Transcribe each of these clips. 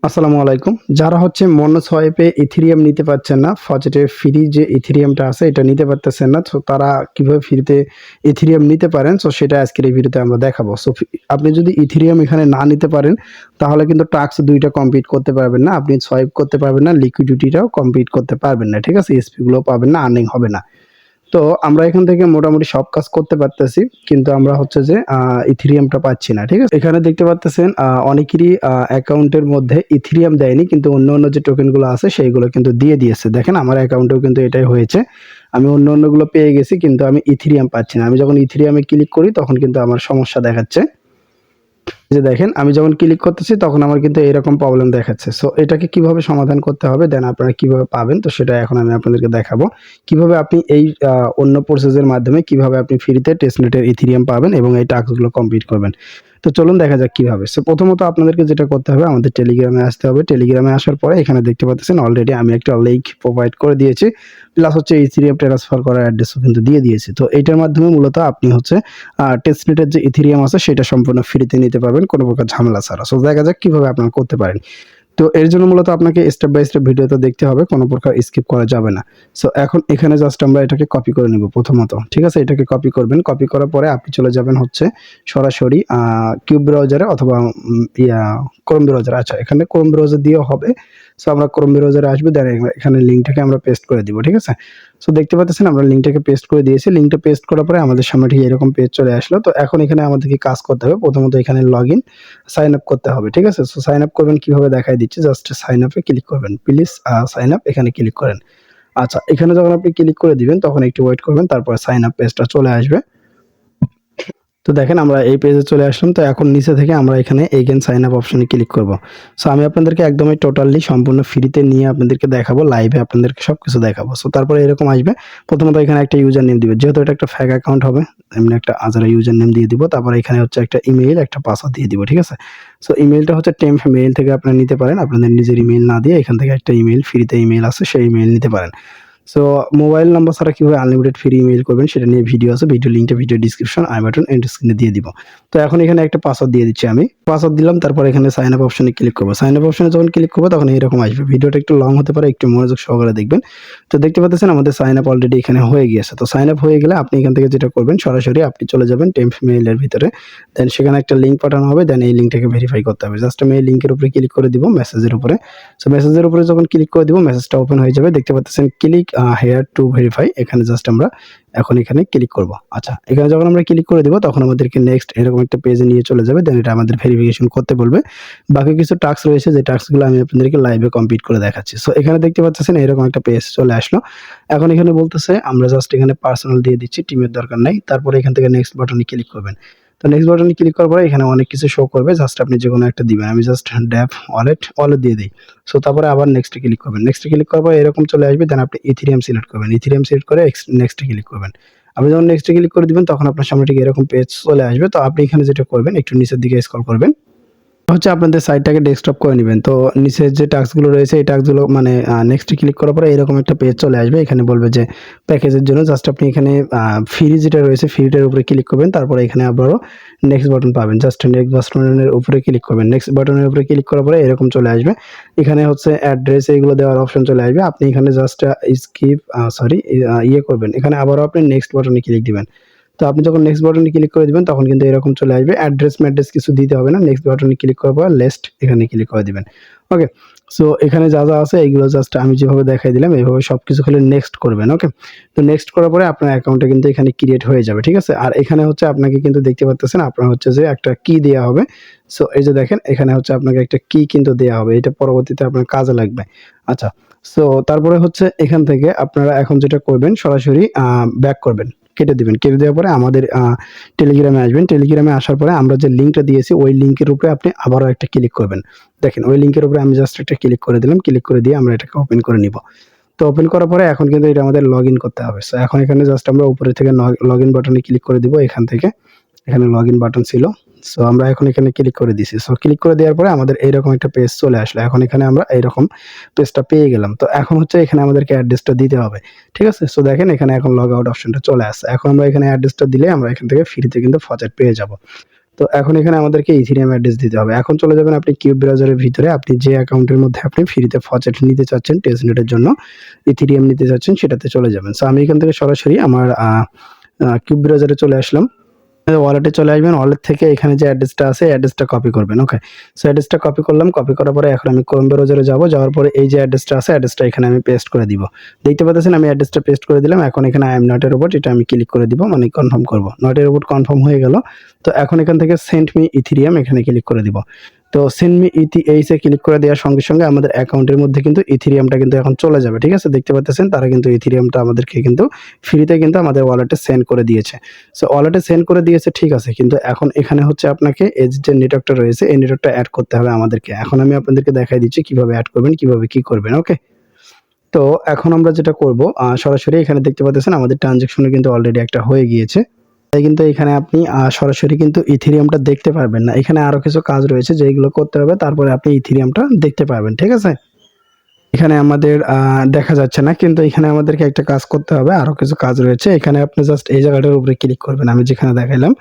আসসালামু আলাইকুম। যারা হচ্ছে মনোসোয়াইপে ইথেরিয়াম নিতে পারছেন না, ফজেটের ফ্রি যে ইথেরিয়ামটা আছে এটা নিতে পারতেছেন না। সো তারা কিভাবে ফ্রিতে ইথেরিয়াম নিতে পারেন, সো সেটা আজকের এই ভিডিওতে আমরা দেখাবো। সো আপনি যদি ইথেরিয়াম এখানে না নিতে পারেন তাহলে কিন্তু টাস্ক ২ টা কমপ্লিট করতে পারবেন না। আপনি সোয়াইপ করতে পারবেন না, লিকুইডিটিটাও কমপ্লিট করতে পারবেন না। ঠিক আছে? এসপি গুলোও পাবেন না, আর্নিং হবে না। তো আমরা এখান থেকে মোটামুটি সব কাজ করতে পারতেছি। কিন্তু আমরা হচ্ছে যে ইথেরিয়ামটা পাচ্ছি না। ঠিক আছে? এখানে দেখতে পারতেছেন অনেকেরই অ্যাকাউন্টের মধ্যে ইথেরিয়াম দেয়নি, কিন্তু অন্য যে টোকেন গুলো আছে সেইগুলো কিন্তু দিয়ে দিয়েছে। দেখেন আমার অ্যাকাউন্টেও কিন্তু এটাই হয়েছে। আমি অন্যগুলো পেয়ে গেছি, কিন্তু আমি ইথেরিয়াম পাচ্ছি না। আমি যখন ইথেরিয়ামে ক্লিক করি তখন কিন্তু আমার সমস্যা দেখাচ্ছে। যে দেখেন আমি যখন ক্লিক করতেছি তখন আমার কিন্তু এরকম প্রবলেম দেখাচ্ছে। সো এটাকে কিভাবে সমাধান করতে হবে, দেন আপনারা কিভাবে পাবেন, তো সেটা এখন আমি আপনাদেরকে দেখাবো। কিভাবে আপনি এই অন্য প্রসেসের মাধ্যমে কিভাবে আপনি ফ্রিতে টেস্টনেটের ইথেরিয়াম পাবেন এবং এই টাস্কগুলো কমপ্লিট করবেন। তো চলুন দেখা যাক কিভাবে। সো প্রথমত আপনাদেরকে যেটা করতে হবে, আমাদের টেলিগ্রামে আসতে হবে। টেলিগ্রামে আসার পরে এখানে দেখতে পাচ্ছেন অলরেডি আমি একটা লিংক প্রোভাইড করে দিয়েছি। প্লাস হচ্ছে ইথেরিয়াম ট্রান্সফার করার অ্যাড্রেসও কিন্তু দিয়ে দিয়েছি। তো এটার মাধ্যমে মূলত আপনি হচ্ছে টেস্টনেটের যে ইথেরিয়াম আছে সেটা সম্পূর্ণ ফ্রিতে নিতে পারবেন কোনো প্রকার ঝামেলা ছাড়া। সো দেখা যাক কিভাবে আপনারা করতে পারেন। তো এর জন্য মূলত আপনাকে স্টেপ বাই স্টেপ ভিডিওতে দেখতে হবে, কোনো প্রকার স্কিপ করা যাবে না। সো এখন এখানে জাস্ট আমরা এটাকে কপি করে নিব প্রথমত। ঠিক আছে? এটাকে কপি করবেন। কপি করার পরে আপনি চলে যাবেন হচ্ছে সরাসরি কিউব ব্রাউজারে অথবা ক্রোম ব্রাউজারে। আচ্ছা, এখানে ক্রোম ব্রাউজার দিয়েও হবে। সো আমরা ক্রোম ব্রাউজারে আসবো, দেন এখানে লিঙ্কটাকে আমরা পেস্ট করে দিব। ঠিক আছে? সো দেখতে পাচ্ছেন আমরা লিঙ্কটাকে পেস্ট করে দিয়েছি। লিঙ্কটা পেস্ট করার পরে আমাদের সামনে ঠিক এরকম পেজ চলে আসলো। তো এখন এখানে আমাদেরকে কাজ করতে হবে। প্রথমত এখানে লগইন, সাইন আপ করতে হবে। ঠিক আছে? সো সাইন আপ করবেন কিভাবে দেখাই দিচ্ছি। জাস্ট সাইন আপে ক্লিক করবেন। প্লিজ সাইন আপ এখানে ক্লিক করেন। আচ্ছা, এখানে যখন আপনি ক্লিক করে দিবেন তখন একটু ওয়েট করবেন। তারপর সাইন আপ পেজটা চলে আসবে। তো দেখেন আমরা এই পেজে চলে আসলাম। তো এখন নিচে থেকে আমরা এখানে এগেইন সাইন আপ অপশনে ক্লিক করব। সো আমি আপনাদেরকে একদমই টোটালি সম্পূর্ণ ফ্রিতে নিয়ে আপনাদেরকে দেখাবো, লাইভে আপনাদেরকে সবকিছু দেখাবো। সো তারপরে এরকম আসবে। প্রথমত এখানে একটা ইউজার নেম দিবেন, যেহেতু এটা একটা ফেক অ্যাকাউন্ট হবে এমনি একটা আজারা ইউজার নেম দিয়ে দিব। তারপর এখানে হচ্ছে একটা ইমেইল, একটা পাসওয়ার্ড দিয়ে দিব। ঠিক আছে? সো ইমেইলটা হচ্ছে টেম্প মেইল থেকে আপনারা নিতে পারেন। আপনাদের নিজের ইমেইল না দিয়ে এখান থেকে একটা ইমেইল, ফ্রিতে ইমেইল আছে সেই ইমেইল নিতে পারেন। সো মোবাইল নাম্বার ছাড়া কিভাবে আনলিমিটেড ফ্রি ইমেইল করবেন সেটা নিয়ে ভিডিও আছে। ভিডিও লিঙ্কটা video description, I button, end স্ক্রিনে দিয়ে দিব। তো এখন এখানে একটা পাসওয়ার্ড দিয়ে দিচ্ছি আমি। পাসওয়ার্ড দিলাম, তারপর এখানে সাইন আপ অপশনে ক্লিক করব। সাইন আপ অপশনে যখন ক্লিক করব তখন এরকম আসবে। ভিডিওটা একটু লং হতে পারে, একটু মনোযোগ সহকারে দেখবেন। তো দেখতে পাচ্ছেন আমাদের সাইন আপ অলরেডি এখানে হয়ে গিয়েছে। তো সাইন আপ হয়ে গেলে আপনি এখান থেকে যেটা করবেন, সরাসরি আপনি চলে যাবেন টেম্প মেইলের ভিতরে। দেন সেখানে একটা লিঙ্ক পাঠানো হবে। দেন এই লিঙ্কটাকে ভেরিফাই করতে হবে। জাস্ট আমি এই লিঙ্কের উপরে ক্লিক করে দিব, মেসেজের উপরে। সো মেসেজের উপরে যখন ক্লিক করে দিব মেসেজটা ওপেন হয়ে যাবে। দেখতে পাচ্ছেন ক্লিক হেয়ার টু ভেরিফাই। এখানে জাস্ট আমরা এখন এখানে ক্লিক করব। আচ্ছা, এখানে যখন আমরা ক্লিক করে দিব তখন আমাদেরকে নেক্সট এরকম একটা পেজে নিয়ে চলে যাবে। দেন এটা আমাদের ভেরিফিকেশন করতে বলবে। বাকি কিছু টাস্ক রয়েছে, যে টাস্কগুলো আমি আপনাদেরকে লাইভে কমপ্লিট করে দেখাচ্ছি। সো এখানে দেখতে পাচ্ছেন এরকম একটা পেজ চলে আসলো। এখন এখানে বলতেছে আমরা জাস্ট এখানে পার্সোনাল দিয়ে দিচ্ছি, টিমের দরকার নাই। তারপরে এখান থেকে নেক্সট বাটনে ক্লিক করবেন। তো নেক্সট বাটনে ক্লিক করার পরে এখানে অনেক কিছু শো করবে, জাস্ট আপনি যেকোনো একটা দিবেন। আমি জাস্ট ড্যাপ ওয়ালেট দিয়ে দিই। সো তারপরে আবার নেক্সটে ক্লিক করবেন। নেক্সটে ক্লিক করার পরে এরকম চলে আসবে। দেন আপনি ইথেরিয়াম সিলেক্ট করবেন। ইথেরিয়াম সিলেক্ট করে নেক্সটে ক্লিক করবেন। আপনি যখন নেক্সটে ক্লিক করে দিবেন তখন আপনার সামনে ঠিক এরকম পেজ চলে আসবে। তো আপনি এখানে যেটা করবেন, একটু নিচের দিকে স্ক্রল করবেন। হচ্ছে আপনাদের সাইটটাকে ডেস্কটপ করে নিবেন। তো নিচের যে টাস্কগুলো রয়েছে এই টাস্কগুলো মানে নেক্সটে ক্লিক করার পরে এরকম একটা পেজ চলে আসবে। এখানে বলবে যে প্যাকেজের জন্য জাস্ট আপনি এখানে ফ্রি যেটা রয়েছে ফ্রিটার উপরে ক্লিক করবেন। তারপরে এখানে আবারও নেক্সট বাটন পাবেন। জাস্ট নেক্সট বাটনের উপরে ক্লিক করবেন। নেক্সট বাটনের উপরে ক্লিক করার পরে এরকম চলে আসবে। এখানে হচ্ছে অ্যাড্রেস এগুলো দেওয়ার অপশন চলে আসবে। আপনি এখানে জাস্ট স্কিপ করবেন। এখানে আবারও আপনি নেক্সট বাটনে ক্লিক দিবেন। তো আপনি যখন নেক্সট বাটনে ক্লিক করে দিবেন তখন কিন্তু এরকম চলে আসবে। অ্যাড্রেস কিছু দিতে হবে না। নেক্সট বাটনে ক্লিক করার পর লিস্ট এখানে ক্লিক করে দিবেন। ওকে। সো এখানে যা আছে এগুলো জাস্ট আমি যেভাবে দেখাই দিলাম এইভাবে সবকিছু খালি নেক্সট করবেন। ওকে। তো নেক্সট করার পরে আপনার অ্যাকাউন্টটা কিন্তু এখানে ক্রিয়েট হয়ে যাবে। ঠিক আছে? আর এখানে হচ্ছে আপনাকে কিন্তু দেখতে পাচ্ছেন আপনার হচ্ছে যে একটা কি দেয়া হবে। সো এই যে দেখেন এখানে হচ্ছে আপনাকে একটা কি কিন্তু দেয়া হবে। এটা পরবর্তীতে আপনার কাজে লাগবে। আচ্ছা। সো তারপরে হচ্ছে এখান থেকে আপনারা এখন যেটা করবেন, সরাসরি ব্যাক করবেন। কেটে দিবেন। কেটে দেওয়ার পরে আমাদের টেলিগ্রামে আসবেন। টেলিগ্রামে আসার পরে আমরা যে লিঙ্কটা দিয়েছি ওই লিঙ্কের উপরে আপনি আবারও একটা ক্লিক করবেন। দেখেন ওই লিঙ্কের উপরে আমি জাস্ট একটা ক্লিক করে দিলাম। ক্লিক করে দিয়ে আমরা এটাকে ওপেন করে নিব। তো ওপেন করার পরে এখন কিন্তু এটা আমাদের লগইন করতে হবে। সো এখন এখানে জাস্ট আমরা উপরে থেকে লগইন বাটনে ক্লিক করে দিব। এখান থেকে এখানে লগইন বাটন ছিল। সো আমরা এখন এখানে ক্লিক করে দিছি। সো ক্লিক করে দেওয়ার পরে আমাদের এইরকম একটা পেজ চলে আসলো। এখন এখানে আমরা এইরকম পেজটা পেয়ে গেলাম। তো এখন হচ্ছে এখানে আমাদেরকে অ্যাড্রেসটা দিতে হবে। ঠিক আছে? সো দেখেন এখানে এখন লগ আউট অপশনটা চলে আসছে। এখন আমরা এখানে অ্যাড্রেসটা দিলে আমরা এখান থেকে ফ্রিতে কিন্তু ফজেট পেয়ে যাব। তো এখন এখানে আমাদেরকে ইথেরিয়াম অ্যাড্রেস দিতে হবে। এখন চলে যাবেন আপনি কিউব ব্রাউজারের ভিতরে, আপনি যে অ্যাকাউন্টের মধ্যে আপনি ফ্রিতে ফচেট নিতে চাচ্ছেন, টেস্টনেটের জন্য ইথেরিয়াম নিতে চাচ্ছেন, সেটাতে চলে যাবেন। সো আমি এখান থেকে সরাসরি আমার কিউব ব্রাউজারে চলে আসলাম। ওয়ালেটে চলে আসবেন, ওয়ালেট থেকে এখানে যে অ্যাড্রেসটা আছে অ্যাড্রেসটা কপি করবেন। ওকে, সো অ্যাড্রেসটা কপি করলাম, কপি করার পরে এখন আমি ক্রোম ব্রাউজারে যাওয়ার পরে এই যে অ্যাড্রেসটা আছে অ্যাড্রেসটা এখানে আমি পেস্ট করে দিব। দেখতে পাচ্ছেন আমি অ্যাড্রেসটা পেস্ট করে দিলাম। এখন এখানে I am not a robot এটা আমি ক্লিক করে দিব, মানে কনফার্ম করব। নট এ রোবট কনফার্ম হয়ে গেল। তো এখন এখান থেকে সেন্ড মি ইথেরিয়াম এখানে ক্লিক করে দিব। তো সেন্ড মি ইথে ক্লিক করে দেওয়ার সঙ্গে সঙ্গে আমাদের অ্যাকাউন্টের মধ্যে কিন্তু ইথেরিয়ামটা কিন্তু এখন চলে যাবে। ঠিক আছে, দেখতে পাচ্ছেন তারা কিন্তু ইথেরিয়ামটা আমাদেরকে কিন্তু ফ্রিতে কিন্তু আমাদের ওয়ালেটে সেন্ড করে দিয়েছে। সো ওয়ালেটে সেন্ড করে দিয়েছে, ঠিক আছে, কিন্তু এখন এখানে হচ্ছে আপনাকে এই যে নেটওয়ার্কটা রয়েছে এই নেটওয়ার্কটা অ্যাড করতে হবে আমাদেরকে। এখন আমি আপনাদেরকে দেখাই দিচ্ছি কিভাবে অ্যাড করবেন, কিভাবে কি করবেন। ওকে, তো এখন আমরা যেটা করব সরাসরি এখানে দেখতে পাচ্ছেন আমাদের ট্রানজ্যাকশনে কিন্তু অলরেডি একটা হয়ে গিয়েছে। তাই কিন্তু এখানে আপনি সরাসরি কিন্তু ইথেরিয়ামটা দেখতে পারবেন না, এখানে আরো কিছু কাজ রয়েছে যেগুলো করতে হবে, তারপরে আপনি ইথেরিয়ামটা দেখতে পারবেন। ঠিক আছে, এখানে আমাদের দেখা যাচ্ছে না, কিন্তু এখানে আমাদেরকে একটা কাজ করতে হবে, আরো কিছু কাজ রয়েছে। এখানে আপনি জাস্ট এই জায়গাটার উপরে ক্লিক করবেন, আমি যেখানে দেখাইলাম।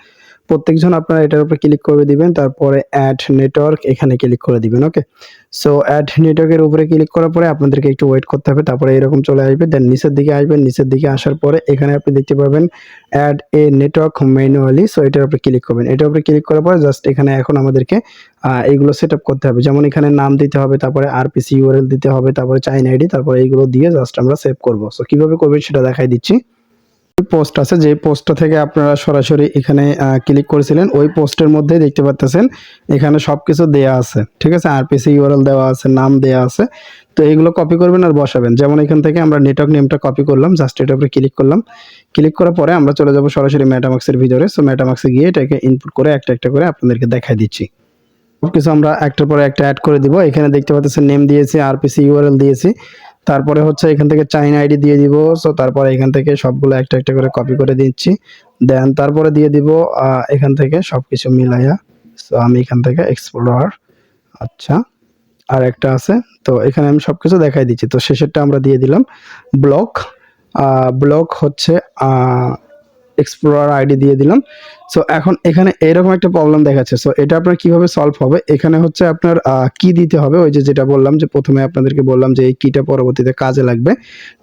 প্রত্যেকজন আপনারা এটার উপরে ক্লিক করে দিবেন, তারপরে অ্যাড নেটওয়ার্ক এখানে ক্লিক করে দিবেন। ওকে, সো অ্যাড নেটওয়ার্কের উপরে ক্লিক করার পরে আপনাদেরকে একটু ওয়েট করতে হবে, তারপরে এরকম চলে আসবে। দেন নিচের দিকে আসবেন, নিচের দিকে আসার পরে এখানে আপনি দেখতে পাবেন add a network manually. So এটার উপরে ক্লিক করবেন। এটার উপরে ক্লিক করার পরে জাস্ট এখানে এখন আমাদেরকে এইগুলো সেট আপ করতে হবে। যেমন এখানে নাম দিতে হবে, তারপরে আরপিসি ইউআরএল দিতে হবে, তারপরে চাইন আইডি, তারপরে এইগুলো দিয়ে জাস্ট আমরা সেভ করবো। সো কিভাবে করবেন সেটা দেখাই দিচ্ছি। পোস্ট আছে, যে পোস্টটা থেকে আপনারা সরাসরি এখানে ক্লিক করেছিলেন ওই পোস্টের মধ্যে দেখতে পাচ্ছেন এখানে সবকিছু দেয়া আছে। ঠিক আছে, আরপিসি ইউআরএল দেওয়া আছে, নাম দেয়া আছে। তো এইগুলো কপি করবেন আর বসাবেন। যেমন এখান থেকে আমরা নেটওয়ার্ক নেমটা কপি করলাম, জাস্ট এটার উপরে ক্লিক করলাম। ক্লিক করার পরে আমরা চলে যাব সরাসরি মেটামাক্সের ভিতরে। সো মেটামাক্সে গিয়ে এটাকে ইনপুট করে একটা একটা করে আপনাদেরকে দেখাই দিচ্ছি। সবকিছু আমরা একটার পরে একটা অ্যাড করে দিব। এখানে দেখতে পাচ্ছেন নেম দিয়েছি, আরপিসি ইউআরএল দিয়েছি, তারপরে হচ্ছে এখান থেকে চাইন আইডি দিয়ে দিব। সো তারপরে এখান থেকে সবগুলো একটা একটা করে কপি করে দিচ্ছি। দেন তারপরে দিয়ে দিব এখান থেকে সবকিছু মিলাইয়া। সো আমি এখান থেকে এক্সপ্লোরার, আচ্ছা, আর একটা আছে। তো এখানে আমি সবকিছু দেখাই দিচ্ছি। তো শেষেরটা আমরা দিয়ে দিলাম ব্লক, ব্লক হচ্ছে এক্সপ্লোরার আইডি দিয়ে দিলাম। সো এখন এখানে এরকম একটা প্রবলেম দেখাচ্ছে। সো এটা আপনার কিভাবে সলভ হবে, এখানে হচ্ছে আপনার কি দিতে হবে, ওই যে যেটা বললাম যে প্রথমে আপনাদেরকে বললাম যে এই কিটা পরবর্তীতে কাজে লাগবে।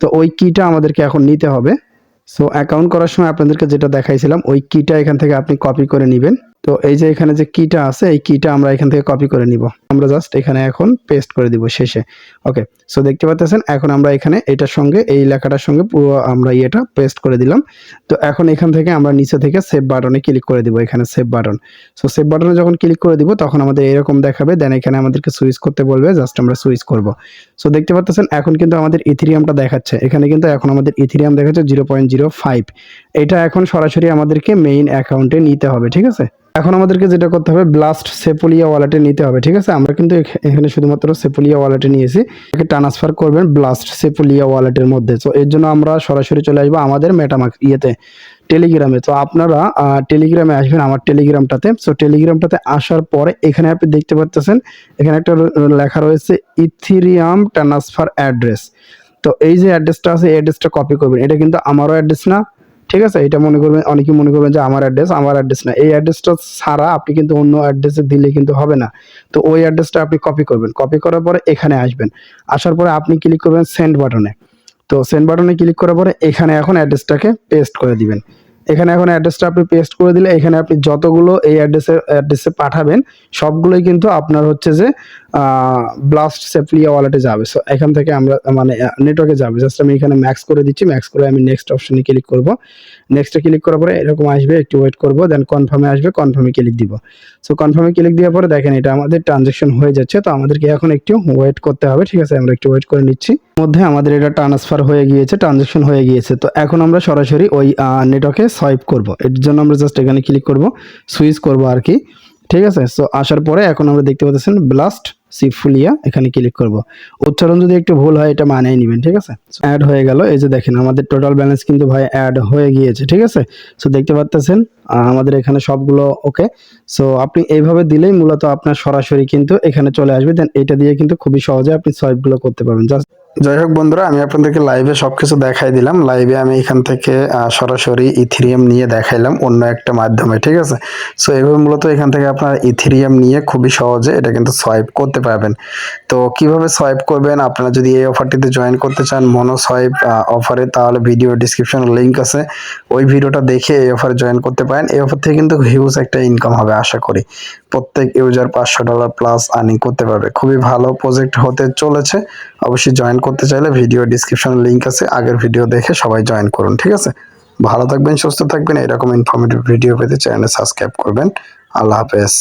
তো ওই কিটা আমাদেরকে এখন নিতে হবে। সো অ্যাকাউন্ট করার সময় আপনাদেরকে যেটা দেখাইছিলাম ওই কিটা এখান থেকে আপনি কপি করে নেবেন। তো এই যে এখানে যে কিটা আছে এই কিটা আমরা এখান থেকে কপি করে নিব, আমরা জাস্ট এখানে এখন পেস্ট করে দিব শেষে। ওকে, সো দেখতে পাচ্ছেন এখন আমরা এখানে এটার সঙ্গে এই লেখাটার সঙ্গে পুরো আমরা এটা পেস্ট করে দিলাম। তো এখন এখান থেকে আমরা নিচে থেকে সেভ বাটনে ক্লিক করে দিব, এখানে সেভ বাটন। সো সেভ বাটনে যখন ক্লিক করে দিব তখন আমাদের এরকম দেখাবে। দেন এখানে আমাদেরকে সুইচ করতে বলবে, জাস্ট আমরা সুইচ করব। সো দেখতে পাচ্ছেন এখন কিন্তু আমাদের ইথেরিয়ামটা দেখাচ্ছে, এখানে কিন্তু এখন আমাদের ইথেরিয়াম দেখাচ্ছে 0.05। এটা এখন সরাসরি আমাদেরকে মেইন অ্যাকাউন্টে নিতে হবে। ঠিক আছে, এখন আমাদেরকে যেটা করতে হবে ব্লাস্ট সেপোলিয়া ওয়ালেটে নিতে হবে। ঠিক আছে, আমরা কিন্তু এখানে শুধুমাত্র সেপোলিয়া ওয়ালেটে নিয়েছি, এটাকে ট্রান্সফার করবেন ব্লাস্ট সেপোলিয়া ওয়ালেটের মধ্যে। তো এর জন্য আমরা সরাসরি চলে আসবো আমাদের মেটামাক্স টেলিগ্রামে। তো আপনারা টেলিগ্রামে আসবেন, আমার টেলিগ্রামটাতে। সো টেলিগ্রামটাতে আসার পরে এখানে আপনি দেখতে পাচ্ছেন এখানে একটা লেখা রয়েছে ইথেরিয়াম ট্রান্সফার অ্যাড্রেস। তো এই যে অ্যাড্রেসটা আছে এই অ্যাড্রেসটা কপি করবেন। এটা কিন্তু আমারও অ্যাড্রেস না, ঠিক আছে, এটা মনে করবেন, অনেকে মনে করবেন যে আমার অ্যাড্রেস না। এই অ্যাড্রেসটা ছাড়া আপনি কিন্তু অন্য অ্যাড্রেসে দিলে কিন্তু হবে না। তো ওই অ্যাড্রেসটা আপনি কপি করবেন, কপি করার পরে এখানে আসবেন, আসার পরে আপনি ক্লিক করবেন সেন্ড বাটনে। তো সেন্ড বাটনে ক্লিক করার পরে এখানে এখন অ্যাড্রেসটাকে পেস্ট করে দিবেন। এখানে এখন অ্যাড্রেসটা আপনি পেস্ট করে দিলে এখানে আপনি যতগুলো এই অ্যাড্রেসে পাঠাবেন সবগুলোই কিন্তু আপনার হচ্ছে যে ব্লাস্ট সেপলিয়া ওয়ালেটে যাবে। সো এখান থেকে আমরা মানে নেটওয়ার্কে যাবে। জাস্ট আমি এখানে ম্যাক্স করে দিচ্ছি, ম্যাক্স করে আমি নেক্সট অপশনে ক্লিক করব। নেক্সটে ক্লিক করার পরে এরকম আসবে, একটু ওয়েট করব, দেন কনফার্মে আসবে, কনফার্মে ক্লিক দিব। সো কনফার্মে ক্লিক দেওয়ার পরে দেখেন এটা আমাদের ট্রানজ্যাকশন হয়ে যাচ্ছে। তো আমাদেরকে এখন একটু ওয়েট করতে হবে। ঠিক আছে, আমরা একটু ওয়েট করে নিচ্ছি। মধ্যে আমাদের এটা ট্রান্সফার হয়ে গিয়েছে, ট্রানজ্যাকশন হয়ে গিয়েছে। তো এখন আমরা সরাসরি ওই নেটওয়ার্কে সোয়াইপ করব। এর জন্য আমরা জাস্ট এখানে ক্লিক করব, সুইচ করব আর কি। ঠিক আছে, সো আসার পরে এখন আমরা দেখতে পাচ্ছেন ব্লাস্ট সিফুলিয়া, এখানে ক্লিক করব। উচ্চারণ যদি একটু ভুল হয় এটা মানিয়ে নেবেন। ঠিক আছে, অ্যাড হয়ে গেল। এই যে দেখেন আমাদের টোটাল ব্যালেন্স কিন্তু ভাই অ্যাড হয়ে গিয়েছে। ঠিক আছে, সো দেখতে পাচ্ছেন আমাদের এখানে সবগুলো ওকে। সো আপনি এইভাবে দিলেই মূলত আপনার সরাসরি কিন্তু এখানে চলে আসবে। দেন এটা দিয়ে কিন্তু খুবই সহজে আপনি সোয়াইপগুলো করতে পারবেন। জাস্ট যাই হোক বন্ধুরা, আমি আপনাদেরকে লাইভে সবকিছু দেখাই দিলাম। লাইভে আমি এখান থেকে সরাসরি ইথেরিয়াম নিয়ে দেখাইলাম অন্য একটা মাধ্যমে, ঠিক আছে। সো এভাবে মূলত এখান থেকে আপনারা ইথেরিয়াম নিয়ে খুবই সহজে এটা কিন্তু সোয়াইপ করতে পারবেন। তো কিভাবে সোয়াইপ করবেন, আপনারা যদি এই অফারটিতে জয়েন করতে চান মনো সোয়াইপ অফারে, তাহলে ভিডিও ডিসক্রিপশনে লিংক আছে, ওই ভিডিওটা দেখে এই অফারে জয়েন করতে পারেন। এই অফার থেকে কিন্তু হিউজ একটা ইনকাম হবে আশা করি। প্রত্যেক ইউজার $500 প্লাস আর্নিং করতে পারবে। খুবই ভালো প্রজেক্ট হতে চলেছে। অবশ্যই জয়েন করতে চাইলে ভিডিও ডিসক্রিপশনে লিংক আছে, আগের ভিডিও দেখে সবাই জয়েন করুন, ঠিক আছে। ভালো থাকবেন, সুস্থ থাকবেন। এরকম ইনফরমেটিভ ভিডিও পেতে চ্যানেল সাবস্ক্রাইব করবেন। আল্লাহ হাফেজ।